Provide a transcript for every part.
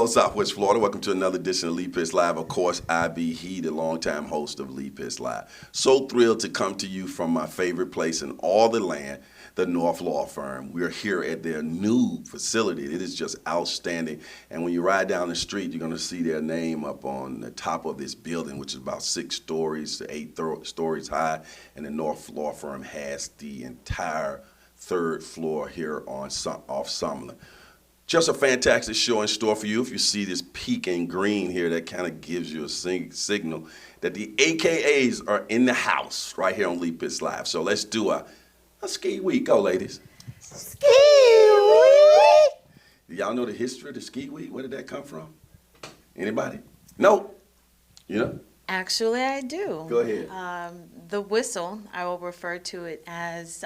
Hello, Southwest Florida. Welcome to another edition of Lee Pitts Live. Of course, I be he, the longtime host of Lee Pitts Live. So thrilled to come to you from my favorite place in all the land, the North Law Firm. We're here at their new facility. It is just outstanding. And when you ride down the street, you're going to see their name up on the top of this building, which is about 6 stories to 8 stories high. And the North Law Firm has the entire 3rd floor here on off Summerlin. Just a fantastic show in store for you. If you see this peak in green here, that kind of gives you a signal that the AKAs are in the house right here on Lee Pitts Live. So let's do a ski week. Go, ladies. Ski week. Do y'all know the history of the ski week? Where did that come from? Anybody? No? You know? Actually, I do. Go ahead. The whistle, I will refer to it as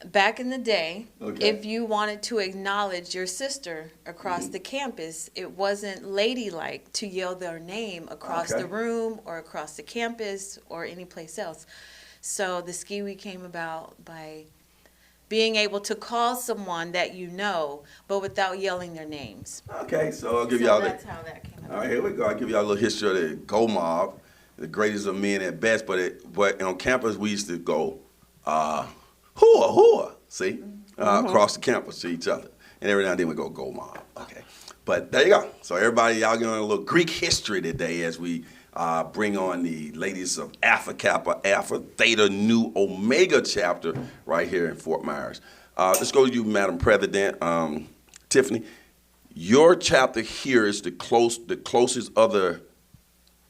back in the day, Okay. if you wanted to acknowledge your sister across the campus, it wasn't ladylike to yell their name across Okay. the room or across the campus or any place else. So the ski week came about by being able to call someone that you know, but without yelling their names. Okay, so I'll give So y'all that's how that came All about. right, here we go. I'll give y'all a little history of the Go Mob, the greatest of men at best. But on campus, we used to go, hooah, see, across the campus to each other. And every now and then we go Mob. Okay. But there you go. So everybody, y'all getting a little Greek history today as we bring on the ladies of Alpha Kappa, Alpha Theta Nu Omega chapter right here in Fort Myers. Let's go to you, Madam President. Tiffany, your chapter here is the closest other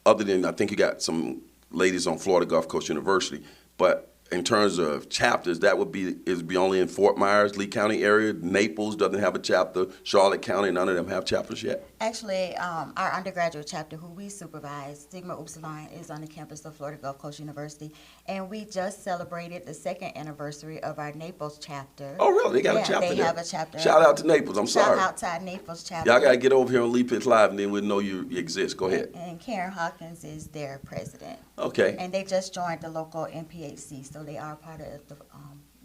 than, I think you got some ladies on Florida Gulf Coast University, but in terms of chapters, that would be only in Fort Myers, Lee County area. Naples doesn't have a chapter. Charlotte County, none of them have chapters yet. Actually, our undergraduate chapter, who we supervise, Sigma Upsilon, is on the campus of Florida Gulf Coast University, and we just celebrated the 2nd anniversary of our Naples chapter. Oh, really? They got a chapter they there? have a chapter. Shout out to Naples. I'm sorry. Shout out to our Naples chapter. Y'all got to get over here on Lee Pitts Live, and then we'll know you exist. Go ahead. And Karen Hawkins is their president. Okay. And they just joined the local NPHC, so they are part of the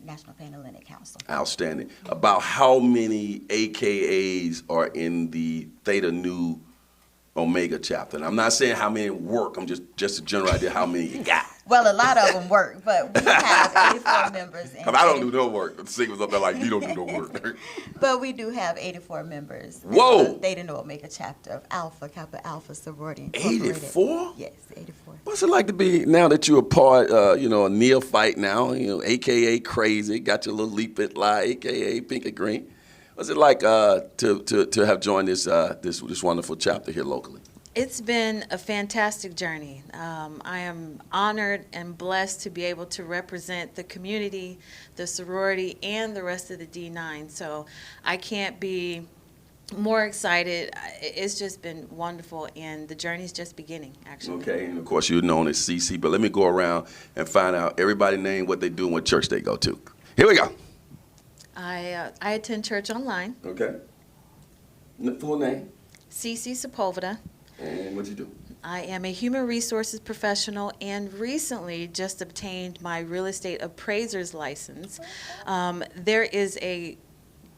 National Panhellenic Council. Outstanding. About how many AKAs are in the Theta Nu Omega chapter? And I'm not saying how many work. I'm just a general idea how many you got. Well, a lot of them work, but we have 84 members. Because I don't do no work. The singles up there like, you don't do no work. But we do have 84 members. Whoa. Theta Nu Omega chapter of Alpha Kappa Alpha Sorority Incorporated. 84? Yes, 84. What's it like to be, now that you're a part, a neophyte now, AKA crazy, got your little Lee Pitts Live, AKA pink and green. What's it like to have joined this wonderful chapter here locally? It's been a fantastic journey. I am honored and blessed to be able to represent the community, the sorority, and the rest of the D9. So I can't be more excited. It's just been wonderful, and the journey's just beginning, actually. Okay, and of course you're known as CC, but let me go around and find out everybody name, what they do, and what church they go to. Here we go. I attend church online. Okay. Full name? CC Sepulveda. And what you do? I am a human resources professional and recently just obtained my real estate appraiser's license. There is a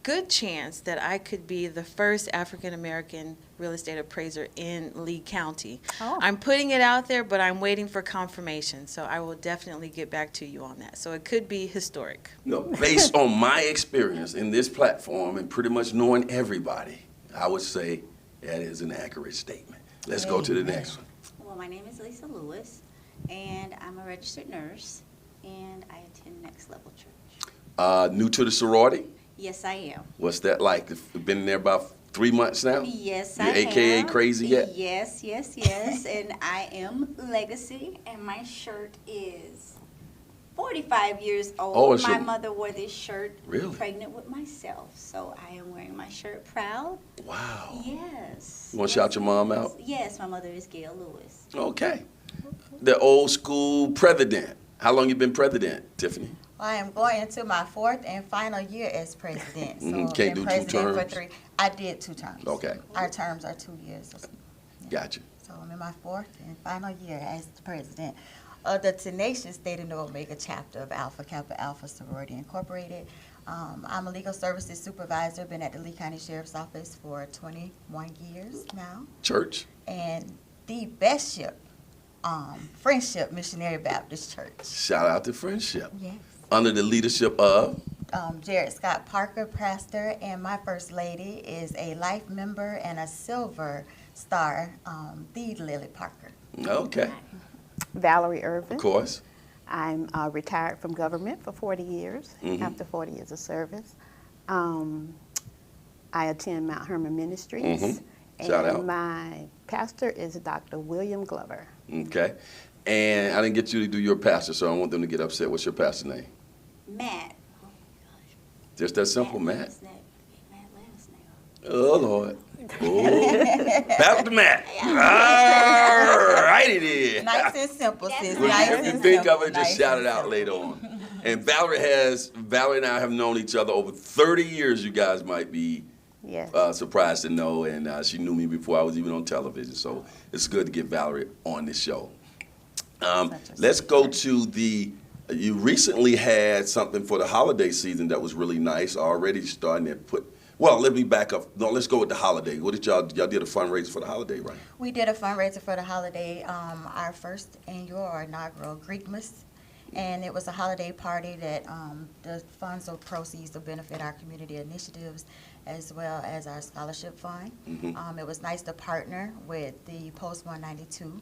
good chance that I could be the first African American real estate appraiser in Lee County. Oh. I'm putting it out there, but I'm waiting for confirmation, so I will definitely get back to you on that. So it could be historic. No, based on my experience in this platform and pretty much knowing everybody, I would say that is an accurate statement. Let's go to the next one. Well, my name is Lisa Lewis, and I'm a registered nurse, and I attend Next Level Church. New to the sorority? Yes, I am. What's that like? You've been there about 3 months now? Yes, You I am. AKA crazy yet? Yes. And I am Legacy, and my shirt is 45 years old. Oh, it's my your- mother wore this shirt Really? pregnant with myself, so I am wearing my shirt proud. Wow. Yes. You wanna shout your mom out? Yes, my mother is Gail Lewis. Okay. The old school president. How long you been president, Tiffany? I am going into my 4th and final year as president. So Mhm, I've can't been do 2 president for terms? 3. I did 2 terms. Okay. Our terms are 2 years. Gotcha. So I'm in my 4th and final year as the president of the tenacious Theta Nu Omega chapter of Alpha Kappa Alpha Sorority Incorporated. I'm a legal services supervisor, been at the Lee County Sheriff's Office for 21 years now. Church. And the best ship, Friendship Missionary Baptist Church. Shout out to Friendship. Yes. Under the leadership of? Jared Scott Parker, pastor, and my first lady is a life member and a silver star, the Lily Parker. Okay, Valerie of Irvin. course. I'm retired from government for 40 years, Mhm. after 40 years of service. I attend Mount Hermon Ministries. Mhm. Shout and out. my pastor is Dr. William Glover. Okay. And I didn't get you to do your pastor, so I don't want them to get upset. What's your pastor name? Matt. Just that simple, Matt. last name. Matt last name. Oh, Lord. Oh. Pastor Matt. All righty then. Nice and simple, sis. That's Well, Nice if you and think simple. of it, just Nice shout and it out simple. later on. And Valerie and I have known each other over 30 years. You guys might be Yes. surprised to know, and she knew me before I was even on television. So it's good to get Valerie on this show. Let's go to you recently had something for the holiday season that was really nice. Already starting to let me back up. No, let's go with the holiday. What did y'all did a fundraiser for the holiday, right? We did a fundraiser for the holiday, our first annual or inaugural Greekmas. And it was a holiday party that the funds or proceeds will benefit our community initiatives as well as our scholarship fund. Mhm. It was nice to partner with the Post 192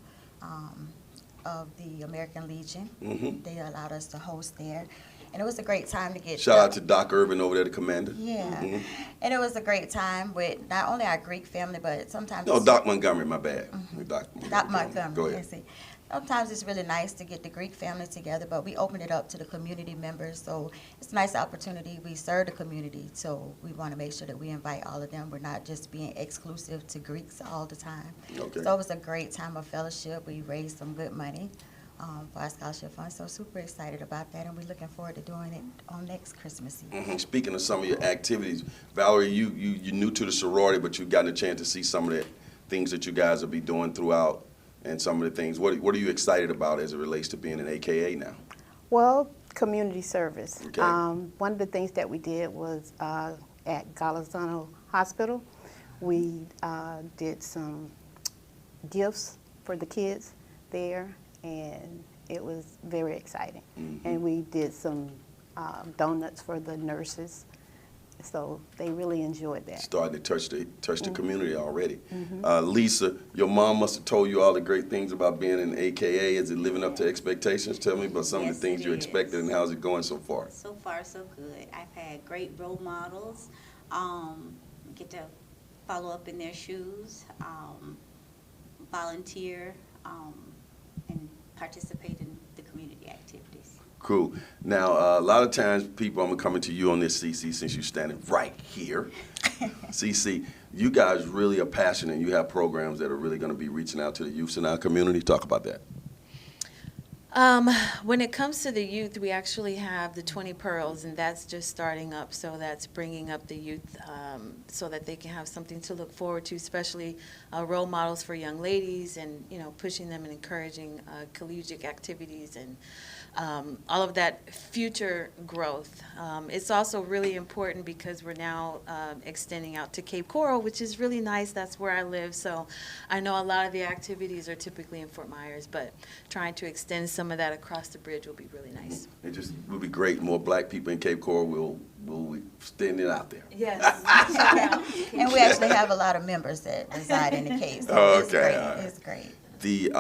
of the American Legion. Mhm. They allowed us to host there. And it was a great time to get Shout out to Doc Irvin over there, the commander. Yeah. Mhm. And it was a great time with not only our Greek family, but sometimes No, Doc Montgomery, my bad. Doc Montgomery. Go let's ahead. see. Sometimes it's really nice to get the Greek family together, but we opened it up to the community members, so it's a nice opportunity. We serve the community, so we want to make sure that we invite all of them. We're not just being exclusive to Greeks all the time. Okay. So it was a great time of fellowship. We raised some good money for our scholarship fund, so super excited about that, and we're looking forward to doing it on next Christmas Eve. Mhm. Speaking of some of your activities, Valerie, you're new to the sorority, but you've gotten a chance to see some of the things that you guys will be doing throughout, and some of the things. What are you excited about as it relates to being an AKA now? Well, community service. Okay. One of the things that we did was at Galazano Hospital, we did some gifts for the kids there, and it was very exciting. Mhm. And we did some donuts for the nurses, so they really enjoyed that. Starting to touch the community already. Mm-hmm. Lisa, your mom must have told you all the great things about being an AKA. Is it living up to expectations? Tell me about some of Yes, the things it you is. expected and how's it going so far? So far, so good. I've had great role models. Get to follow up in their shoes, volunteer, and participate in the community activities. Cool. Now, a lot of times people, I'm coming to you on this, CC, since you're standing right here. CC, you guys really are passionate. You have programs that are really going to be reaching out to the youth in our community. Talk about that. When it comes to the youth, we actually have the 20 Pearls, and that's just starting up. So that's bringing up the youth so that they can have something to look forward to, especially role models for young ladies, and pushing them and encouraging collegiate activities and all of that future growth. It's also really important because we're now extending out to Cape Coral, which is really nice. That's where I live. So I know a lot of the activities are typically in Fort Myers, but trying to extend some of that across the bridge will be really nice. It just would be great. More black people in Cape Coral will extend it out there. Yes. And we actually have a lot of members that reside in the Cape, so it's Okay, great. all right. It's great. The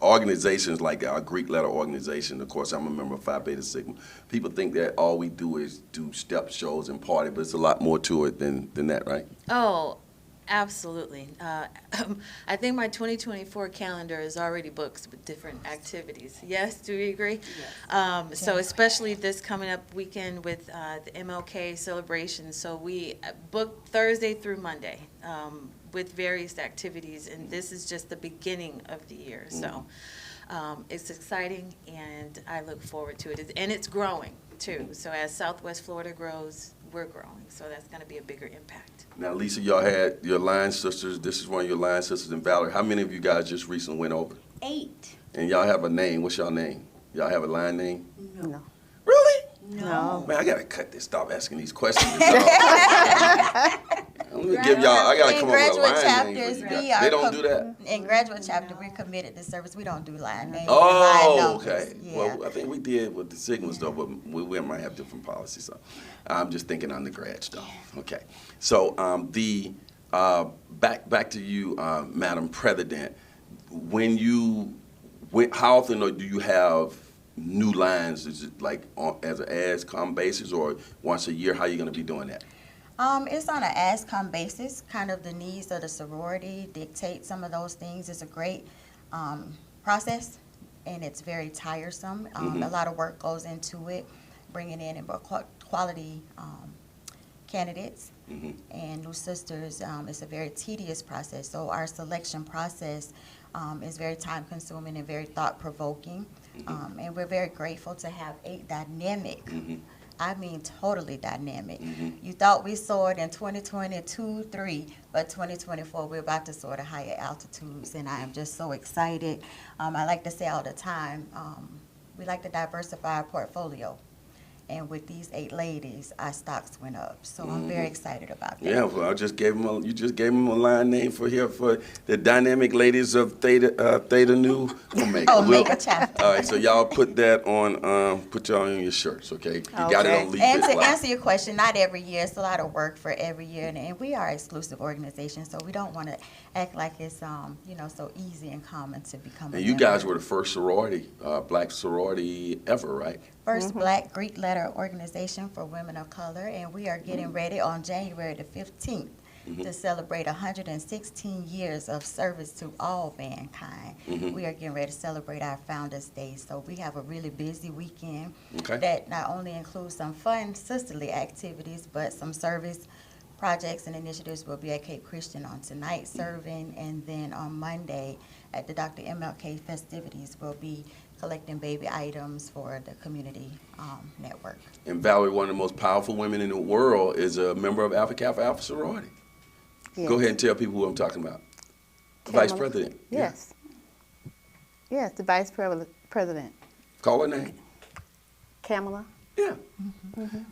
organizations like our Greek letter organization, of course, I'm a member of Phi Beta Sigma. People think that all we do is do step shows and party, but it's a lot more to it than that, right? Oh, absolutely. I think my 2024 calendar is already booked with different activities. Yes, do we agree? So especially this coming up weekend with the MLK celebration. So we booked Thursday through Monday with various activities, and this is just the beginning of the year. So it's exciting, and I look forward to it. And it's growing, too. So as Southwest Florida grows, we're growing. So that's going to be a bigger impact. Now, Lisa, y'all had your line sisters. This is one of your line sisters, and Valerie. How many of you guys just recently went over? 8. And y'all have a name. What's y'all name? Y'all have a line name? No. Really? No. Man, I gotta cut this. Stop asking these questions. Let me give y'all. I gotta In come up with a graduate line name. chapters, For you we guys. are. They don't do that. In graduate chapter, we're committed to service. We don't do line names. Oh, line numbers. okay. Yeah. Well, I think we did with the Sigmas though, but we might have different policies. So I'm just thinking undergrad stuff. Okay. So back to you, Madam President. How often do you have new lines? Is it like as an ASCOM basis or once a year? How are you going to be doing that? It's on an as-come basis. Kind of the needs of the sorority dictate some of those things. It's a great process, and it's very tiresome. A lot of work goes into it, bringing in quality candidates and new sisters. It's a very tedious process. So our selection process is very time-consuming and very thought-provoking. And we're very grateful to have 8 dynamic, I mean totally dynamic. You thought we soared in 2022, 3, but 2024 we're about to soar to higher altitudes, and I am just so excited. I like to say all the time, we like to diversify our portfolio. And with these 8 ladies, our stocks went up. So I'm very excited about that. Yeah, well, you just gave them a line name for the dynamic ladies of Theta Nu Omega. Omega chapter. All right, so y'all put that on, put y'all on your shirts, okay? You got it on Leap And It to Live. answer your question, not every year. It's a lot of work for every year, and we are an exclusive organization, so we don't want to act like it's so easy and common to become a And you member. guys were the first sorority, black sorority ever, right? First Black Greek letter organization for women of color, and we are getting ready on January the 15th to celebrate 116 years of service to all mankind. We are getting ready to celebrate our Founders Day, so we have a really busy weekend that not only includes some fun sisterly activities, but some service projects and initiatives. Will be at Cape Christian on tonight serving, and then on Monday at the Dr. MLK festivities, we'll be collecting baby items for the community network. And Valerie, one of the most powerful women in the world, is a member of Alpha Kappa Alpha sorority. Yes. Go ahead and tell people who I'm talking about. The Kamala. Vice President. Yes. Yes, the Vice President. Call her name. Kamala. Yeah.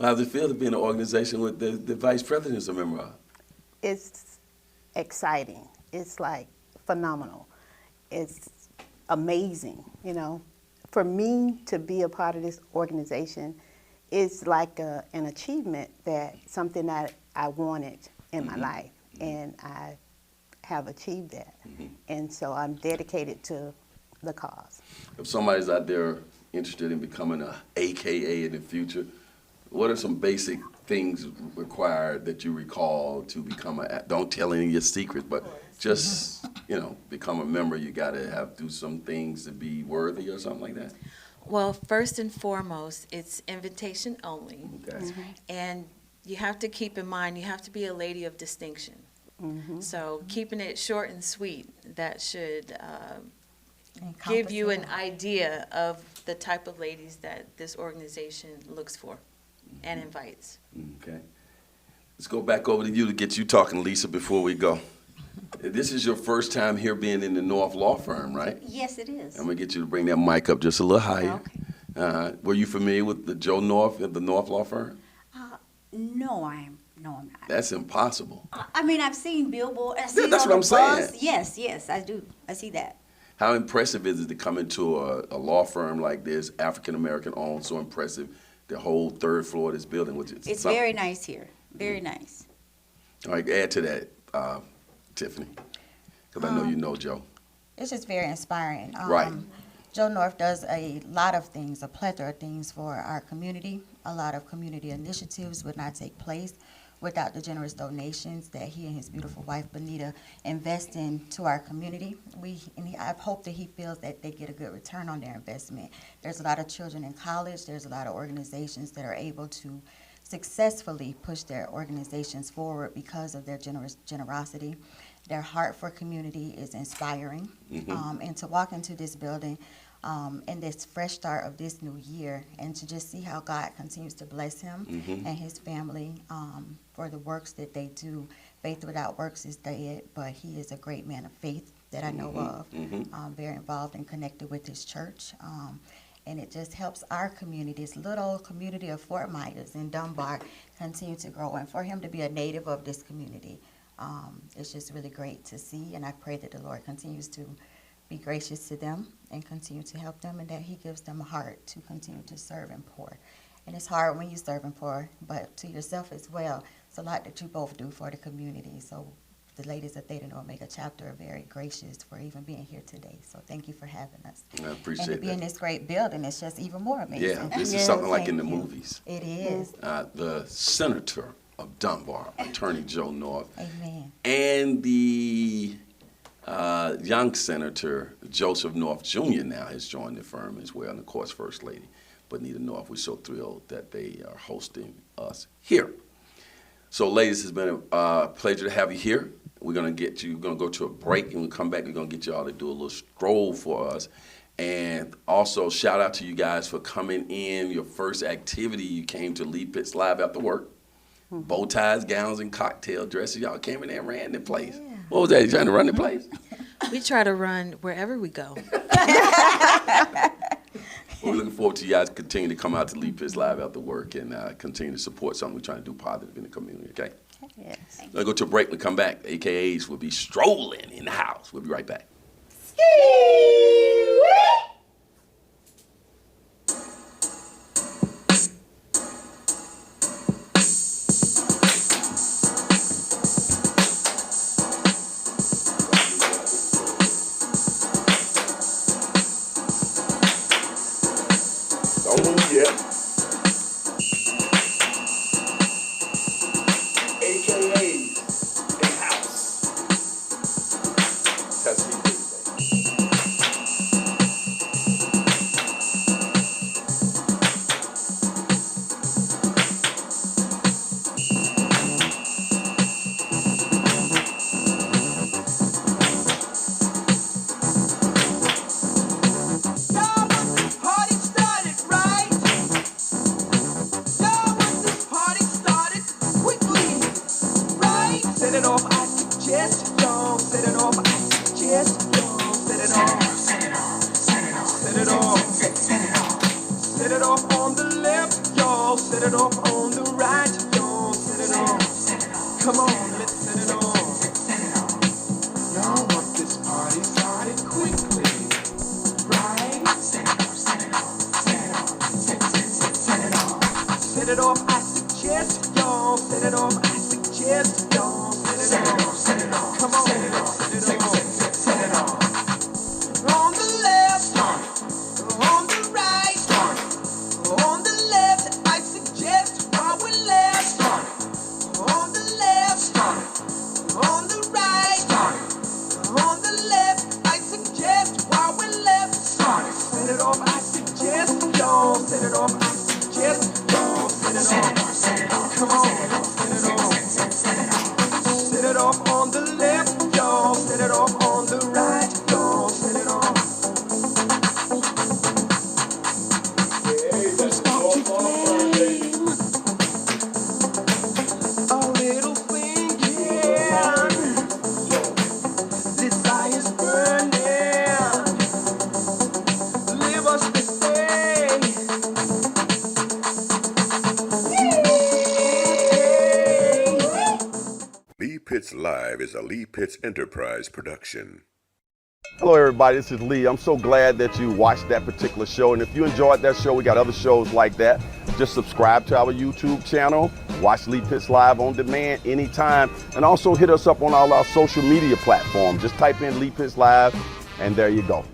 How does it feel to be in an organization with the Vice President is a member of? It's exciting. It's like phenomenal. It's amazing, For me to be a part of this organization is like an achievement, that something that I wanted in my life, and I have achieved that. And so I'm dedicated to the cause. If somebody's out there interested in becoming a AKA in the future, what are some basic things required that you recall to become don't tell any of your secrets, but just, become a member? You got to do some things to be worthy or something like that? Well, first and foremost, it's invitation only. Okay. And you have to keep in mind, you have to be a lady of distinction. So keeping it short and sweet, that should give you an idea of the type of ladies that this organization looks for and invites. Okay. Let's go back over to you to get you talking, Lisa, before we go. This is your first time here being in the North Law Firm, right? Yes, it is. I'm going to get you to bring that mic up just a little higher. Okay. Were you familiar with the Joe North at the North Law Firm? No, I'm not. That's impossible. I mean, I've seen billboards. I've seen that's on what I'm the saying. bus. Yes, I do. I see that. How impressive is it to come into a law firm like this, African American owned, so impressive, the whole 3rd floor of this building? Which is It's something. very nice here. Very nice. All right, add to that, Tiffany, because I know you know Joe. It's just very inspiring. Right. Joe North does a lot of things, a plethora of things for our community. A lot of community initiatives would not take place without the generous donations that he and his beautiful wife, Benita, invest into our community. I hope that he feels that they get a good return on their investment. There's a lot of children in college. There's a lot of organizations that are able to successfully push their organizations forward because of their generosity. Their heart for community is inspiring. And to walk into this building in this fresh start of this new year, and to just see how God continues to bless him and his family for the works that they do. Faith without works is dead, but he is a great man of faith that I know of, very involved and connected with his church. And it just helps our community, this little community of Fort Myers and Dunbar, continue to grow. And for him to be a native of this community, it's just really great to see. And I pray that the Lord continues to be gracious to them and continue to help them, and that he gives them a heart to continue to serve and pour. And it's hard when you serve and pour, but to yourself as well. It's a lot that you both do for the community. So the ladies at Theta Nu Omega chapter are very gracious for even being here today. So thank you for having us. I appreciate And to be in that. this great building, it's just even more amazing. Yeah, this is Yes, something like in the thank you. movies. It is. The senator of Dunbar, Attorney Joe North, Amen. and the young Senator Joseph North Jr. now has joined the firm as well, and of course, First Lady Bonita North. We're so thrilled that they are hosting us here. So, ladies, it's been a pleasure to have you here. We're going to go to a break, and we'll come back. We're going to get y'all to do a little stroll for us. And also, shout out to you guys for coming in. Your first activity, you came to Lee Pitts Live after work. Bow ties, gowns, and cocktail dresses. Y'all came in there and ran the place. Yeah. What was that? You trying to run the place? We try to run wherever we go. We're looking forward to you guys continue to come out to Lee Pitts Live after work and continue to support something we're trying to do positive in the community, okay? Yes. Let's go to a break. When we come back, AKAs will be strolling in the house. We'll be right back. Don't move yet. AKAs in house. Testing Tuesday. Party started right. Y'all want this party started quickly, right? Set it off, I suggest y'all. Set it off, I suggest y'all. Set it off. Set it off. Set it off. Set it off. Set it off on the left, y'all. Set it off on the right, y'all. Set it off. Come on, let's set it off. Y'all want this party started quickly, right? Set it off. Set it off. Set it off. Set it off. Set it off, I suggest y'all. Set it off, I suggest y'all. Set it off. Set it off. Come on, set it off. Set it off. Set it off. On the left, on the right, on the left, I suggest while we're left. On the left, on the right, on the left, I suggest while we're left. Set it off, I suggest y'all. Set it off, I suggest y'all. Set it off. Set it off. Come on, set it off. Set it off on the left, y'all. Set it off on the right, y'all. Set it off. A little thing can desire's burning. Leave us this day. Lee Pitts Live is a Lee Pitts Enterprise production. Hello, everybody. This is Lee. I'm so glad that you watched that particular show. And if you enjoyed that show, we got other shows like that. Just subscribe to our YouTube channel. Watch Lee Pitts Live on demand anytime. And also hit us up on all our social media platforms. Just type in Lee Pitts Live, and there you go.